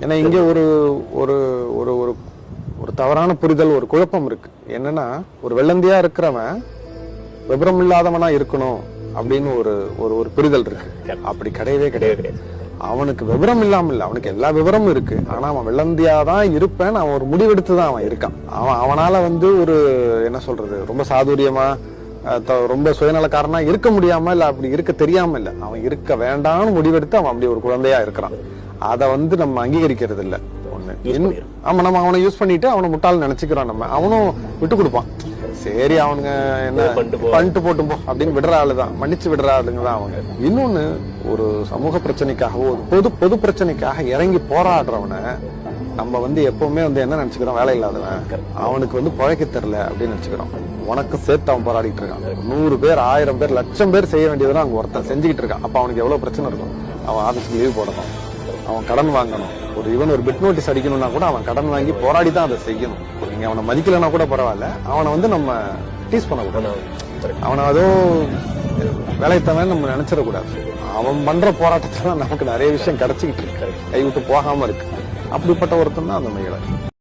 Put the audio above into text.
ஏன்னா இங்க ஒரு ஒரு ஒரு ஒரு ஒரு தவறான புரிதல், ஒரு குழப்பம் இருக்கு. என்னன்னா, ஒரு வெள்ளந்தியா இருக்கிறவன் விவரம் இல்லாதவனா இருக்கணும் அப்படின்னு ஒரு ஒரு புரிதல் இருக்கு. அப்படி கிடையவே கிடையாது. அவனுக்கு விவரம் இல்லாம இல்ல, அவனுக்கு எல்லா விவரமும் இருக்கு. ஆனா அவன் வெள்ளந்தியாதான் இருப்பேன், அவன் ஒரு முடிவெடுத்துதான் அவன் இருக்கான். அவனால ஒரு என்ன சொல்றது, ரொம்ப சாதுரியமா ரொம்ப சுயநலக்காரனா இருக்க முடியாம இல்ல, அப்படி இருக்க தெரியாம இல்ல, அவன் இருக்க வேண்டாம்னு முடிவெடுத்து அவன் அப்படி ஒரு குழந்தையா இருக்கிறான். அத நம்ம அங்கீகரிக்கிறது இல்ல. ஒண்ணு, ஆமா, நம்ம அவனை யூஸ் பண்ணிட்டு அவனை முட்டாள் நினைச்சுக்கிறோம். நம்ம அவனும் விட்டு கொடுப்பான். சரி, அவனுங்க என்ன பண்ணிட்டு போட்டும் போ அப்படின்னு விடுற ஆளுதான், மன்னிச்சு விடுற ஆளுங்க தான் அவங்க. இன்னொன்னு, ஒரு சமூக பிரச்சனைக்காக, ஒரு பொது பிரச்சனைக்காக இறங்கி போராடுறவனை நம்ம எப்பவுமே என்ன நினைச்சுக்கிறோம், வேலை இல்லாதவன், அவனுக்கு பிழைக்க தெரியல அப்படின்னு நினைச்சுக்கிறோம். உனக்கு சேர்த்து அவன் போராடிட்டு இருக்கான். 100 பேர் 1000 பேர் 1,00,000 பேர் செய்ய வேண்டியதுதான் அங்க ஒருத்தன் செஞ்சுக்கிட்டு இருக்கான். அப்ப அவனுக்கு எவ்வளவு பிரச்சனை இருக்கும். அவன் ஆபீஸ்க்கு லீவ் போடணும், அவன் கடன் வாங்கணும், ஒரு பிட் நோட்டீஸ் அடிக்கணும்னா கூட அவன் கடன் வாங்கி போராடி தான் அதை செய்யணும். நீங்க அவனை மதிக்கலன்னா கூட பரவாயில்ல, அவனை நம்ம டீஸ் பண்ணக்கூடாது. அவனை அதோ வேலைத்தவன் நம்ம நினைச்சிடக்கூடாது. அவன் பண்ற போராட்டத்துல நமக்கு நிறைய விஷயம் கிடைச்சிக்கிட்டு இருக்கு, கைவிட்டு போகாம இருக்கு. அப்படிப்பட்ட ஒருத்தன் தான் அந்த மகிழ.